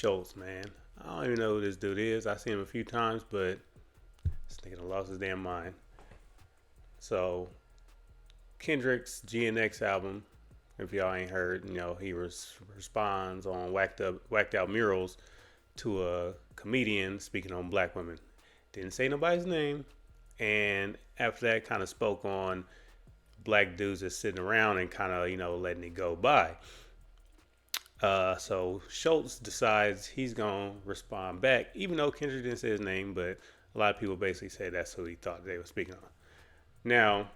Shultz, man. I don't even know who this dude is. I seen him a few times, but this nigga done lost his damn mind. So Kendrick's GNX album, if y'all ain't heard, he responds on whacked out murals to a comedian speaking on black women. Didn't say nobody's name, and after that, kind of spoke on black dudes that's sitting around and kind of letting it go by. So Schultz decides he's gonna respond back, even though Kendrick didn't say his name, but a lot of people basically say that's who he thought they were speaking on. Now,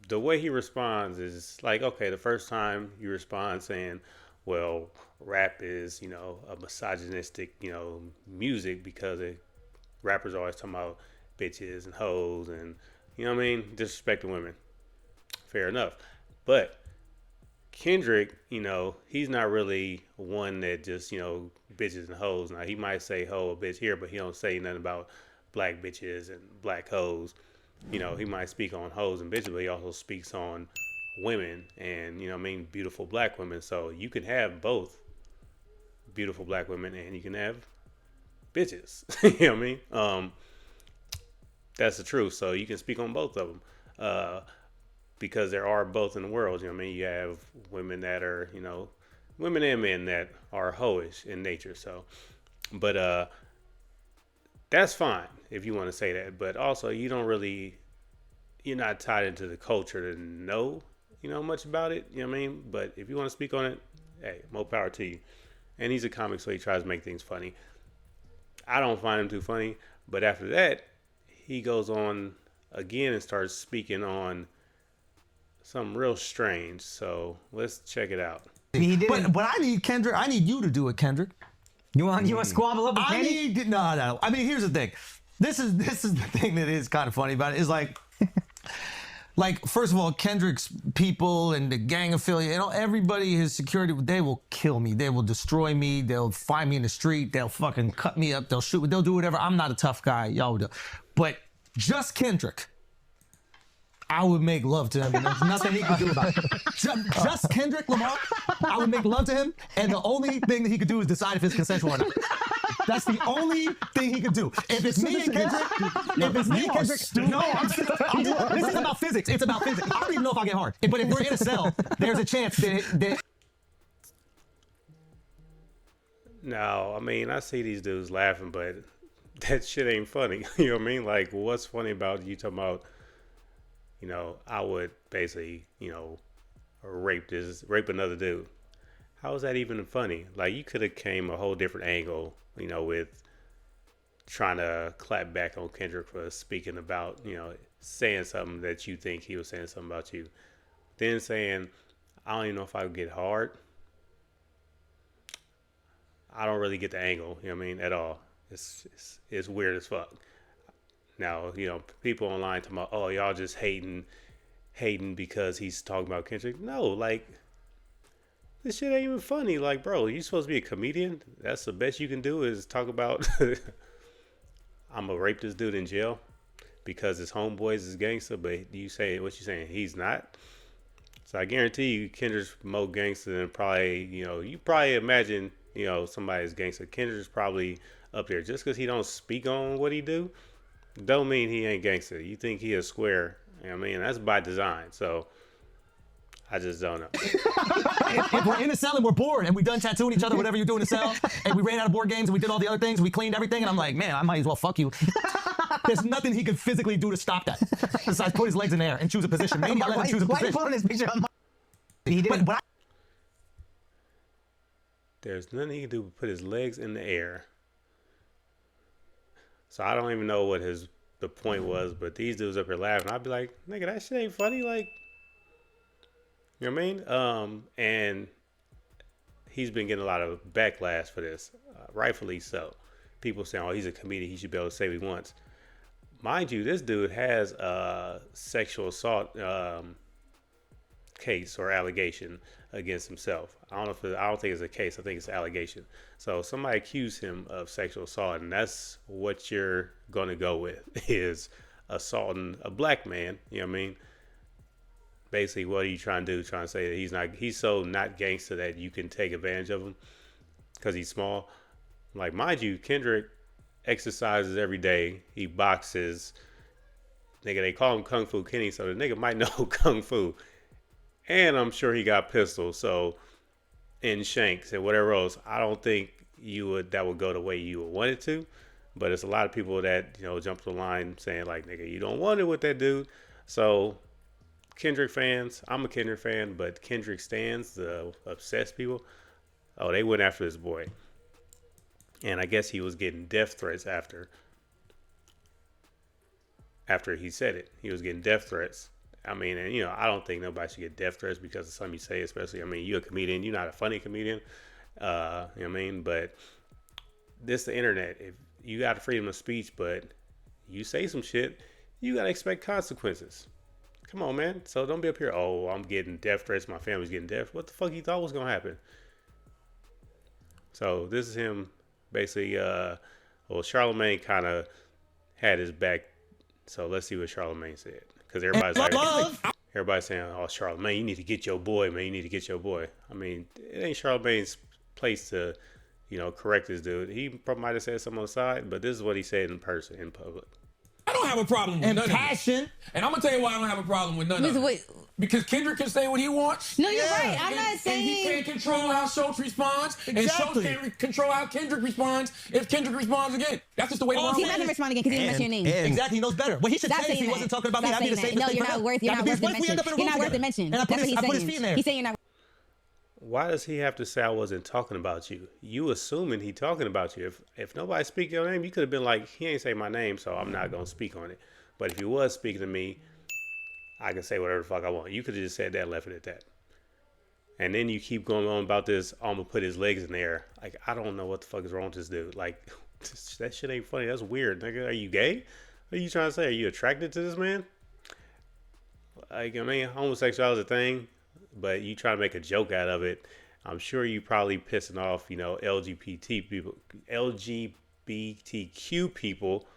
the way he responds is like, okay, the first time you respond saying, well, rap is, a misogynistic, music because rappers are always talking about bitches and hoes and, disrespecting women. Fair enough. But Kendrick, he's not really one that just, bitches and hoes. Now, he might say hoe or bitch here, but he don't say nothing about black bitches and black hoes. He might speak on hoes and bitches, but he also speaks on women and, beautiful black women. So you can have both beautiful black women and you can have bitches. You know what I mean? That's the truth. So you can speak on both of them. Because there are both in the world. You have women that are, women and men that are hoish in nature. So, but that's fine if you want to say that. But also, you're not tied into the culture to know, much about it. You know what I mean? But if you want to speak on it, hey, more power to you. And he's a comic, so he tries to make things funny. I don't find him too funny. But after that, he goes on again and starts speaking on something real strange. So let's check it out. But I need Kendrick. I need you to do it, Kendrick. You want to squabble up with Kenny? No. I mean, here's the thing. This is the thing that is kind of funny about it. Is like first of all, Kendrick's people and the gang affiliate, everybody, his security, they will kill me. They will destroy me. They'll find me in the street. They'll fucking cut me up. They'll shoot me. They'll do whatever. I'm not a tough guy. Y'all do. But just Kendrick, I would make love to him, and there's nothing he could do about it. Just Kendrick Lamar, I would make love to him, and the only thing that he could do is decide if it's consensual or not. That's the only thing he could do. If it's me and Kendrick, this is about physics. It's about physics. I don't even know if I'll get hard. But if we're in a cell, there's a chance that No, I see these dudes laughing, but that shit ain't funny. You know what I mean? Like, what's funny about you talking about, I would basically, rape another dude. How is that even funny? Like, you could have came a whole different angle, with trying to clap back on Kendrick for speaking about, saying something that you think he was saying something about you. Then saying, I don't even know if I would get hard. I don't really get the angle, at all. It's weird as fuck. Now, people online talking about, oh, y'all just hating because he's talking about Kendrick. No, like, this shit ain't even funny. Like, bro, you supposed to be a comedian? That's the best you can do is talk about, I'm gonna rape this dude in jail because his homeboys is gangster, but what you saying, he's not? So I guarantee you, Kendrick's more gangster than probably, you probably imagine, somebody's gangster. Kendrick's probably up there. Just because he don't speak on what he do, don't mean he ain't gangster. You think he a square. That's by design. So I just don't know. if we're in a cell and we're bored and we done tattooing each other, whatever you do in the cell, and we ran out of board games and we did all the other things, we cleaned everything, and I'm like, man, I might as well fuck you. There's nothing he could physically do to stop that besides put his legs in the air and choose a position. Maybe I'll let him choose a position. Why are you putting his picture on my... He did. There's nothing he can do but put his legs in the air. So I don't even know what the point was, but these dudes up here laughing. I'd be like, nigga, that shit ain't funny. Like, you know what I mean? And he's been getting a lot of backlash for this, rightfully so. People saying, oh, he's a comedian. He should be able to say what he wants. Mind you, this dude has a sexual assault case or allegation against himself. I don't think it's a case. I think it's an allegation. So somebody accused him of sexual assault, and that's what you're going to go with is assaulting a black man. You know what I mean? Basically, what are you trying to do? Trying to say that he's so not gangster that you can take advantage of him? because he's small. Like, mind you, Kendrick exercises every day. He boxes. Nigga, they call him Kung Fu Kenny, so the nigga might know Kung Fu. And I'm sure he got pistols, so and shanks and whatever else. I don't think that would go the way you would want it to. But it's a lot of people that, jump the line saying like, nigga, you don't want it with that dude. So Kendrick fans, I'm a Kendrick fan, but Kendrick stans, the obsessed people, oh, they went after this boy. And I guess he was getting death threats after he said it. He was getting death threats. I mean, and I don't think nobody should get death threats because of something you say, especially, I mean, you're a comedian, you're not a funny comedian. You know what I mean? But this the internet. If you got freedom of speech, but you say some shit, you gotta expect consequences. Come on, man. So don't be up here, oh, I'm getting death threats, my family's getting death. What the fuck you thought was gonna happen? So this is him basically, Charlemagne kind of had his back. So let's see what Charlemagne said. Because everybody's saying, oh, Charlemagne, you need to get your boy, man. You need to get your boy. I mean, it ain't Charlemagne's place to, correct this dude. He might have said something on the side, but this is what he said in person, in public. I don't have a problem with none passion. of it. And I'm going to tell you why I don't have a problem with none of it. Because Kendrick can say what he wants. No, you're right. I'm not saying... And he can't control how Schultz responds. Exactly. And Schultz can't control how Kendrick responds if Kendrick responds again. That's just the way the world He's not going to respond again because he didn't mention your name. Exactly, he knows better. What he should say if he wasn't talking about me, I'd be the same. No, you're not worth the mention. You're not worth the mention. And I put his feet in there. He's saying you're not... Why does he have to say I wasn't talking about you? You assuming he talking about you. If nobody speak your name, you could have been like, he ain't say my name, so I'm not going to speak on it. But if he was speaking to me, I can say whatever the fuck I want. You could have just said that and left it at that. And then you keep going on about this, I'm going to put his legs in the air. Like, I don't know what the fuck is wrong with this dude. Like, that shit ain't funny. That's weird, nigga. Are you gay? What are you trying to say? Are you attracted to this man? Like, I mean, homosexuality is a thing, but you try to make a joke out of it. I'm sure you probably pissing off, LGBT people, LGBTQ people.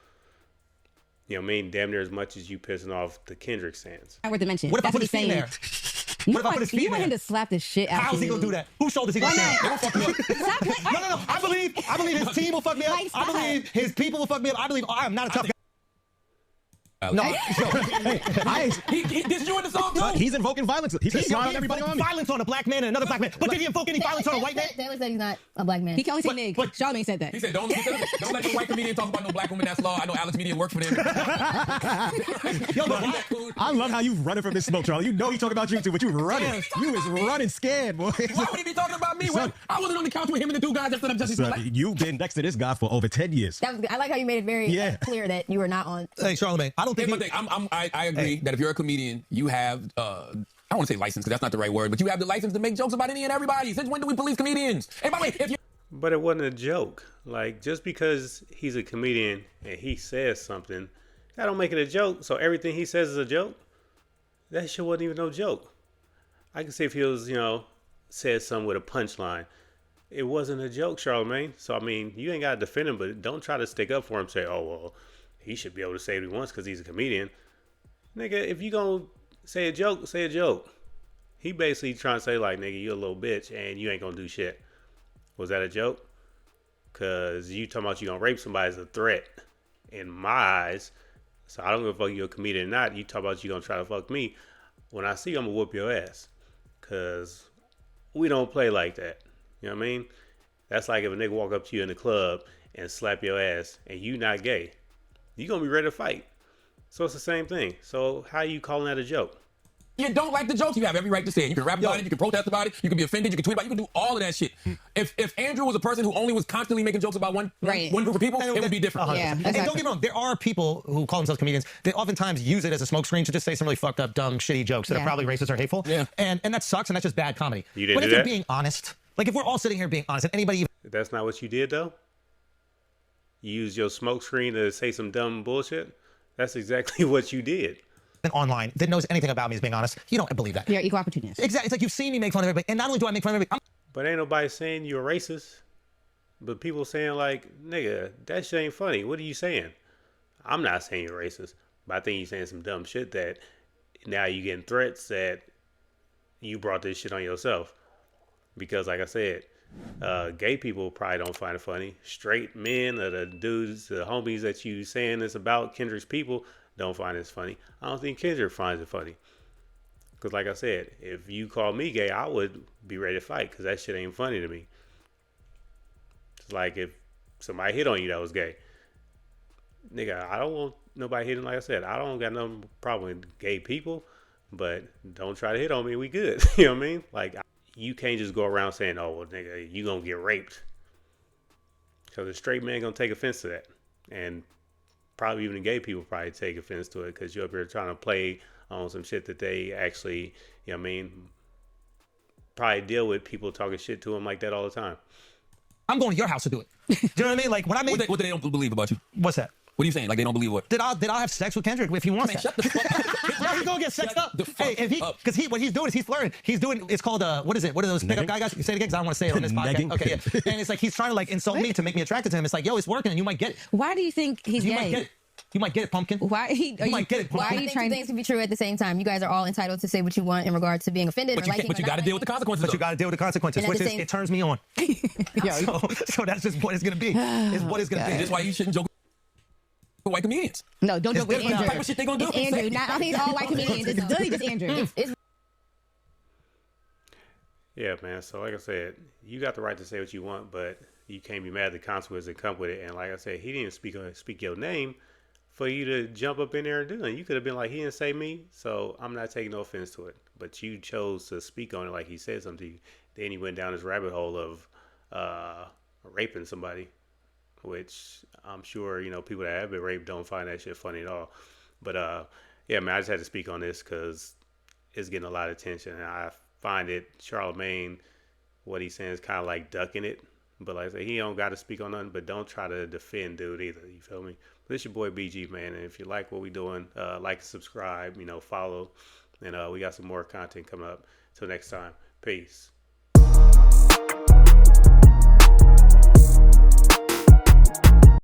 You know what I mean? Damn near as much as you pissing off the Kendrick stands. Not worth the mention. What if I put his feet in there? What if I put his feet in there? You want him to slap the shit out of you. How's he gonna do that? Whose shoulders he gonna stand? They won't fuck me up. Stop playing. No. I believe his team will fuck me up. Like, I believe his people will fuck me up. I believe I am not a tough guy. No, this you in the song too? He's invoking violence. He's smiling everybody on me. Violence on a black man and another black man. But did he invoke any violence on a white man? Taylor said he's not a black man. He can only say nigga. Charlamagne said that. He said, don't let no white comedian talk about no black woman. That's law. I know Alex Media works for them. I love how you running from this smoke, Charlie. You know he talking about you too, but you running. You is running scared, boy. Why would he be talking about me? Son, I wasn't on the couch with him and the two guys that stood up just you've been next to this guy for over 10 years. I like how you made it very clear that you were not on. Hey, Charlamagne, I don't think. I agree that if you're a comedian, you have I don't want to say license because that's not the right word, but you have the license to make jokes about any and everybody. Since when do we police comedians? Hey, by the way, if you... But it wasn't a joke. Like, just because he's a comedian and he says something, that don't make it a joke. So everything he says is a joke? That shit wasn't even no joke. I can see if he was, said something with a punchline. It wasn't a joke, Charlamagne. So, I mean, you ain't got to defend him, but don't try to stick up for him. Say, oh, well, he should be able to say what he wants because he's a comedian. Nigga, if you gonna say a joke, say a joke. He basically trying to say like, nigga, you a little bitch and you ain't gonna do shit. Was that a joke? Cause you talking about you gonna rape somebody is a threat in my eyes. So I don't give a fuck you a comedian or not. You talk about you gonna try to fuck me. When I see you, I'm gonna whoop your ass. Cause we don't play like that. You know what I mean? That's like if a nigga walk up to you in the club and slap your ass and you not gay. You gonna be ready to fight. So it's the same thing. So how you calling that a joke? You don't like the jokes, you have every right to say it. You can rap about it, you can protest about it, you can be offended, you can tweet about it, you can do all of that shit. If Andrew was a person who only was constantly making jokes about one group of people, it would be different. Yeah, and don't get me wrong, there are people who call themselves comedians. They oftentimes use it as a smokescreen to just say some really fucked up, dumb, shitty jokes that are probably racist or hateful. Yeah. And that sucks, and that's just bad comedy. You didn't but do if you're that? being honest, like if we're all sitting here being honest, and anybody even... That's not what you did though? You used your smoke screen to say some dumb bullshit? That's exactly what you did. online that knows anything about me is being honest, you don't believe that. You're equal opportunist. Exactly. It's like you've seen me make fun of everybody. And not only do I make fun of everybody, But ain't nobody saying you're racist. But people saying like, nigga, that shit ain't funny. What are you saying? I'm not saying you're racist. But I think you're saying some dumb shit that now you getting threats that you brought this shit on yourself. Because like I said, Gay people probably don't find it funny. Straight men or the dudes, the homies that you saying this about, Kendrick's people, don't find this funny. I don't think Kendrick finds it funny. Because like I said, if you call me gay, I would be ready to fight because that shit ain't funny to me. It's like if somebody hit on you that was gay. Nigga, I don't want nobody hitting. Like I said, I don't got no problem with gay people, but don't try to hit on me. We good. You know what I mean? Like, you can't just go around saying, oh, well, nigga, you gonna get raped. Because a straight man gonna take offense to that. And probably even the gay people probably take offense to it because you're up here trying to play on some shit that they actually, you know what I mean, probably deal with people talking shit to them like that all the time. I'm going to your house to do it. Do you know what I mean? Like when I made What they don't believe about you? What's that? What are you saying? Like they don't believe what? Did I have sex with Kendrick if he wants that? Shut the fuck up. Yeah, he's gonna get sexed up. Hey, if he, because what he's doing is he's flirting. He's doing. It's called what is it? What are those pickup guys? Say it again, because I don't want to say it on this podcast. Okay, yeah. And it's like he's trying to like insult me to make me attracted to him. It's like, yo, it's working, and you might get it. Why do you think he's You gay? might get it. You might get it, pumpkin. Why you might get it, pumpkin. Why are I you think trying two things can be true at the same time. You guys are all entitled to say what you want in regards to being offended But or you, liking. but you got to deal with the consequences. But you got to deal with the consequences, And at which the is same- it turns me on. So that's just what it's gonna be. Is what it's gonna be. That's why you shouldn't joke with white comedians. No, don't joke with That's the Andrew. type of shit they gonna do. It's Andrew. Not, I don't think it's all white comedians. It's really just Andrew. Yeah, man. So like I said, you got the right to say what you want, but you can't be mad at the consequences that come with it. And like I said, he didn't speak your name for you to jump up in there and do it. You could have been like, he didn't say me, so I'm not taking no offense to it. But you chose to speak on it like he said something to you. Then he went down this rabbit hole of raping somebody, which I'm sure, you know, people that have been raped don't find that shit funny at all. But yeah, man, I just had to speak on this because it's getting a lot of attention. And I find it, Charlemagne, what he's saying is kind of like ducking it. But like I said, he don't got to speak on nothing, but don't try to defend dude either. You feel me? But this your boy BG, man. And if you like what we doing, like, subscribe, you know, follow. And we got some more content coming up. Till next time. Peace.